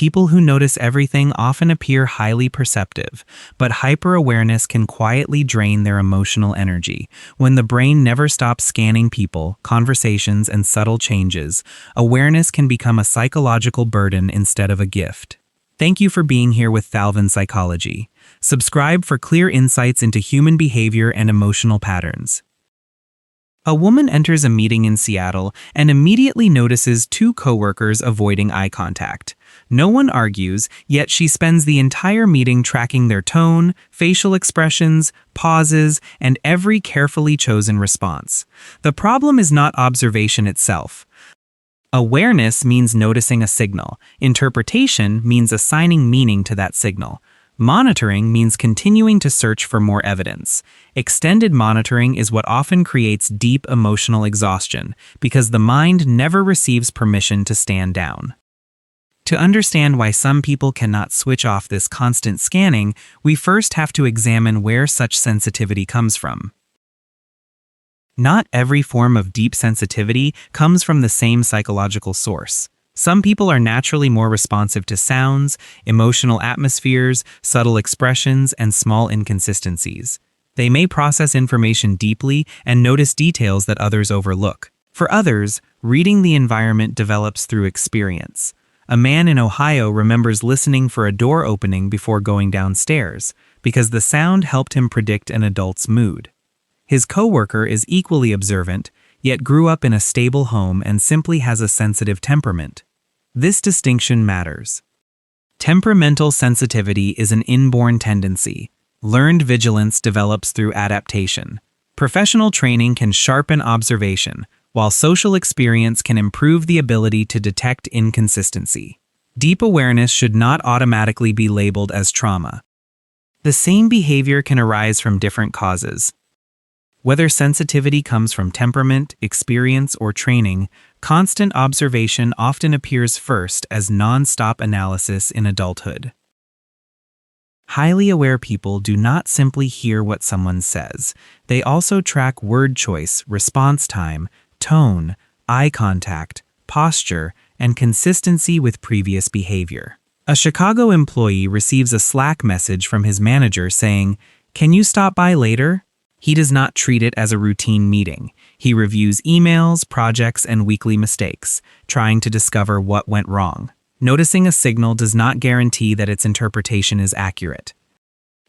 People who notice everything often appear highly perceptive, but hyper-awareness can quietly drain their emotional energy. When the brain never stops scanning people, conversations, and subtle changes, awareness can become a psychological burden instead of a gift. Thank you for being here with Thalvyn Psychology. Subscribe for clear insights into human behavior and emotional patterns. A woman enters a meeting in Seattle and immediately notices two coworkers avoiding eye contact. No one argues, yet she spends the entire meeting tracking their tone, facial expressions, pauses, and every carefully chosen response. The problem is not observation itself. Awareness means noticing a signal. Interpretation means assigning meaning to that signal. Monitoring means continuing to search for more evidence. Extended monitoring is what often creates deep emotional exhaustion because the mind never receives permission to stand down. To understand why some people cannot switch off this constant scanning, we first have to examine where such sensitivity comes from. Not every form of deep sensitivity comes from the same psychological source. Some people are naturally more responsive to sounds, emotional atmospheres, subtle expressions, and small inconsistencies. They may process information deeply and notice details that others overlook. For others, reading the environment develops through experience. A man in Ohio remembers listening for a door opening before going downstairs because the sound helped him predict an adult's mood. His coworker is equally observant, yet grew up in a stable home and simply has a sensitive temperament. This distinction matters. Temperamental sensitivity is an inborn tendency. Learned vigilance develops through adaptation. Professional training can sharpen observation, while social experience can improve the ability to detect inconsistency. Deep awareness should not automatically be labeled as trauma. The same behavior can arise from different causes. Whether sensitivity comes from temperament, experience, or training, constant observation often appears first as non-stop analysis in adulthood. Highly aware people do not simply hear what someone says. They also track word choice, response time, tone, eye contact, posture, and consistency with previous behavior. A Chicago employee receives a Slack message from his manager saying, "Can you stop by later?" He does not treat it as a routine meeting. He reviews emails, projects, and weekly mistakes, trying to discover what went wrong. Noticing a signal does not guarantee that its interpretation is accurate.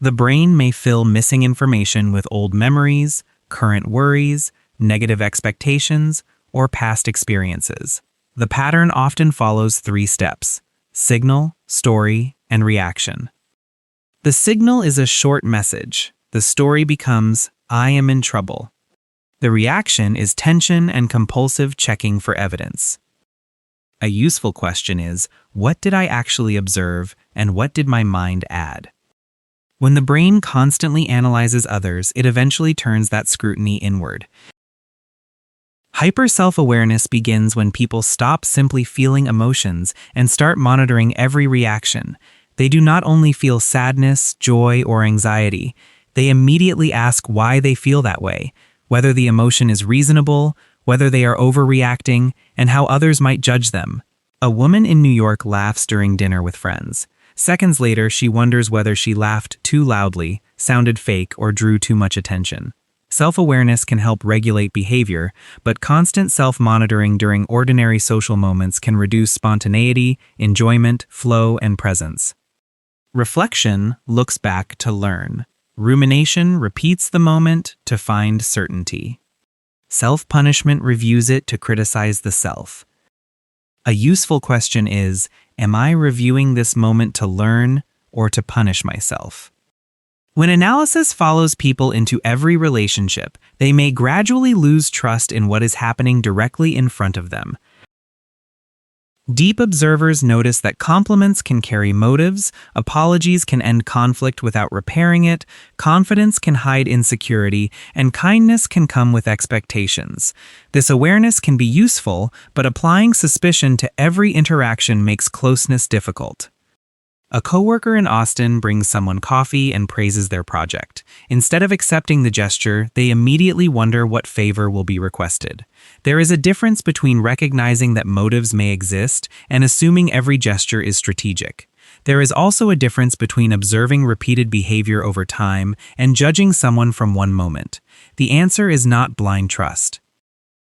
The brain may fill missing information with old memories, current worries, negative expectations, or past experiences. The pattern often follows 3 steps: signal, story, and reaction. The signal is a short message. The story becomes, "I am in trouble." The reaction is tension and compulsive checking for evidence. A useful question is, what did I actually observe and what did my mind add? When the brain constantly analyzes others, it eventually turns that scrutiny inward. Hyper-self-awareness begins when people stop simply feeling emotions and start monitoring every reaction. They do not only feel sadness, joy, or anxiety. They immediately ask why they feel that way, whether the emotion is reasonable, whether they are overreacting, and how others might judge them. A woman in New York laughs during dinner with friends. Seconds later, she wonders whether she laughed too loudly, sounded fake, or drew too much attention. Self-awareness can help regulate behavior, but constant self-monitoring during ordinary social moments can reduce spontaneity, enjoyment, flow, and presence. Reflection looks back to learn. Rumination repeats the moment to find certainty. Self-punishment reviews it to criticize the self. A useful question is, am I reviewing this moment to learn or to punish myself? When analysis follows people into every relationship, they may gradually lose trust in what is happening directly in front of them. Deep observers notice that compliments can carry motives, apologies can end conflict without repairing it, confidence can hide insecurity, and kindness can come with expectations. This awareness can be useful, but applying suspicion to every interaction makes closeness difficult. A coworker in Austin brings someone coffee and praises their project. Instead of accepting the gesture, they immediately wonder what favor will be requested. There is a difference between recognizing that motives may exist and assuming every gesture is strategic. There is also a difference between observing repeated behavior over time and judging someone from one moment. The answer is not blind trust.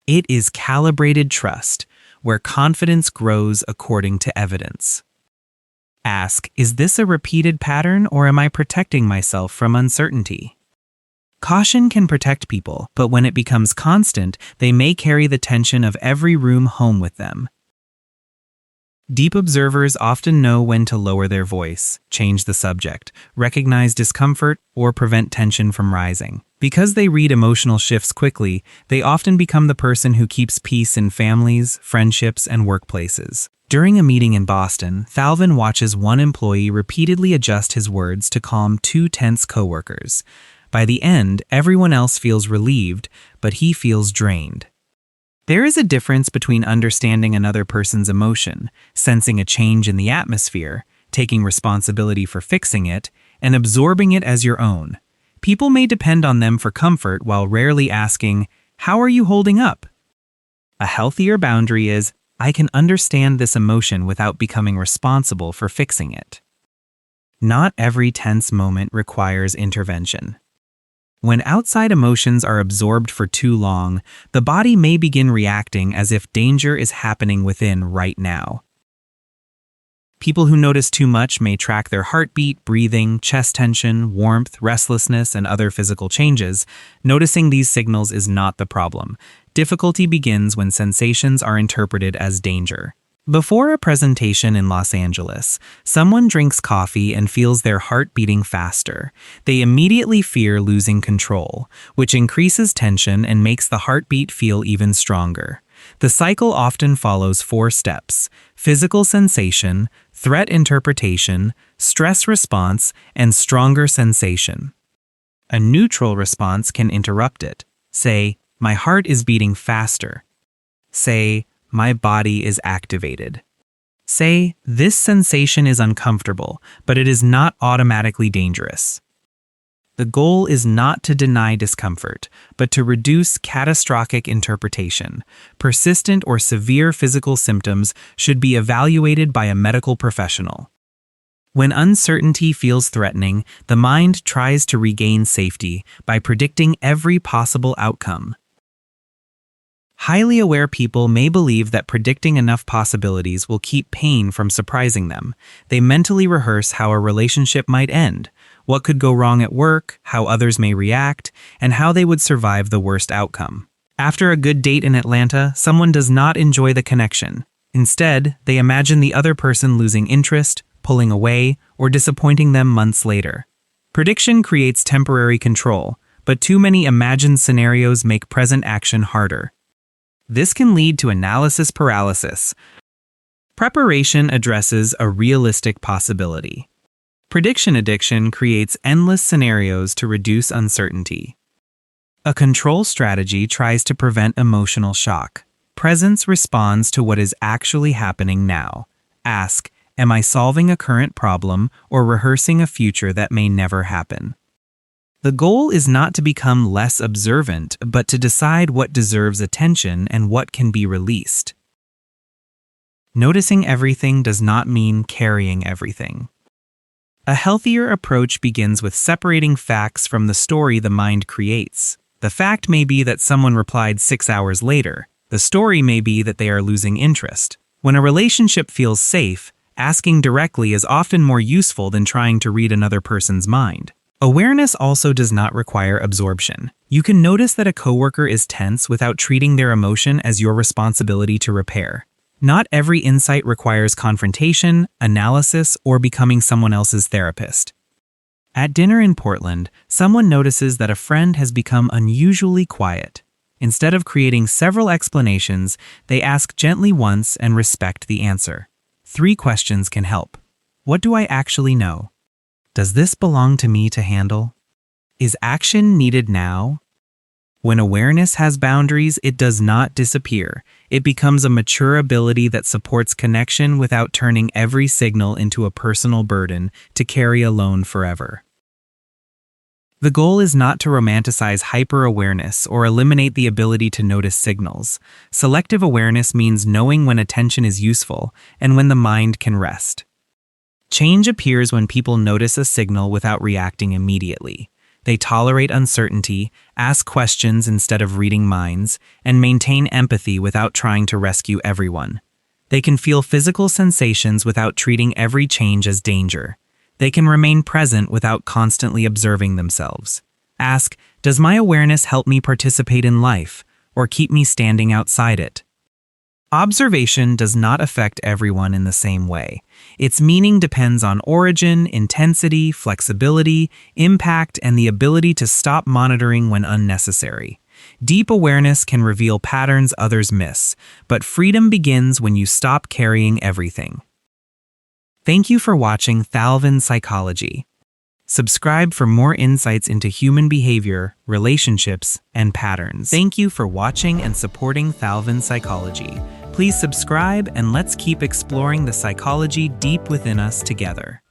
It is calibrated trust, where confidence grows according to evidence. Ask, is this a repeated pattern or am I protecting myself from uncertainty? Caution can protect people, but when it becomes constant, they may carry the tension of every room home with them. Deep observers often know when to lower their voice, change the subject, recognize discomfort, or prevent tension from rising. Because they read emotional shifts quickly, they often become the person who keeps peace in families, friendships, and workplaces. During a meeting in Boston, Thalvyn watches one employee repeatedly adjust his words to calm two tense coworkers. By the end, everyone else feels relieved, but he feels drained. There is a difference between understanding another person's emotion, sensing a change in the atmosphere, taking responsibility for fixing it, and absorbing it as your own. People may depend on them for comfort while rarely asking, "How are you holding up?" A healthier boundary is, I can understand this emotion without becoming responsible for fixing it. Not every tense moment requires intervention. When outside emotions are absorbed for too long, the body may begin reacting as if danger is happening within right now. People who notice too much may track their heartbeat, breathing, chest tension, warmth, restlessness, and other physical changes. Noticing these signals is not the problem. Difficulty begins when sensations are interpreted as danger. Before a presentation in Los Angeles, someone drinks coffee and feels their heart beating faster. They immediately fear losing control, which increases tension and makes the heartbeat feel even stronger. The cycle often follows 4 steps: physical sensation, threat interpretation, stress response, and stronger sensation. A neutral response can interrupt it. Say, my heart is beating faster. Say, my body is activated. Say, this sensation is uncomfortable, but it is not automatically dangerous. The goal is not to deny discomfort, but to reduce catastrophic interpretation. Persistent or severe physical symptoms should be evaluated by a medical professional. When uncertainty feels threatening, the mind tries to regain safety by predicting every possible outcome. Highly aware people may believe that predicting enough possibilities will keep pain from surprising them. They mentally rehearse how a relationship might end, what could go wrong at work, how others may react, and how they would survive the worst outcome. After a good date in Atlanta, someone does not enjoy the connection. Instead, they imagine the other person losing interest, pulling away, or disappointing them months later. Prediction creates temporary control, but too many imagined scenarios make present action harder. This can lead to analysis paralysis. Preparation addresses a realistic possibility. Prediction addiction creates endless scenarios to reduce uncertainty. A control strategy tries to prevent emotional shock. Presence responds to what is actually happening now. Ask, am I solving a current problem or rehearsing a future that may never happen? The goal is not to become less observant, but to decide what deserves attention and what can be released. Noticing everything does not mean carrying everything. A healthier approach begins with separating facts from the story the mind creates. The fact may be that someone replied 6 hours later. The story may be that they are losing interest. When a relationship feels safe, asking directly is often more useful than trying to read another person's mind. Awareness also does not require absorption. You can notice that a coworker is tense without treating their emotion as your responsibility to repair. Not every insight requires confrontation, analysis, or becoming someone else's therapist. At dinner in Portland, someone notices that a friend has become unusually quiet. Instead of creating several explanations, they ask gently once and respect the answer. 3 questions can help. What do I actually know? Does this belong to me to handle? Is action needed now? When awareness has boundaries, it does not disappear. It becomes a mature ability that supports connection without turning every signal into a personal burden to carry alone forever. The goal is not to romanticize hyper-awareness or eliminate the ability to notice signals. Selective awareness means knowing when attention is useful and when the mind can rest. Change appears when people notice a signal without reacting immediately. They tolerate uncertainty, ask questions instead of reading minds, and maintain empathy without trying to rescue everyone. They can feel physical sensations without treating every change as danger. They can remain present without constantly observing themselves. Ask, does my awareness help me participate in life, or keep me standing outside it? Observation does not affect everyone in the same way. Its meaning depends on origin, intensity, flexibility, impact, and the ability to stop monitoring when unnecessary. Deep awareness can reveal patterns others miss, but freedom begins when you stop carrying everything. Thank you for watching Thalvyn Psychology. Subscribe for more insights into human behavior, relationships, and patterns. Thank you for watching and supporting Thalvyn Psychology. Please subscribe and let's keep exploring the psychology deep within us together.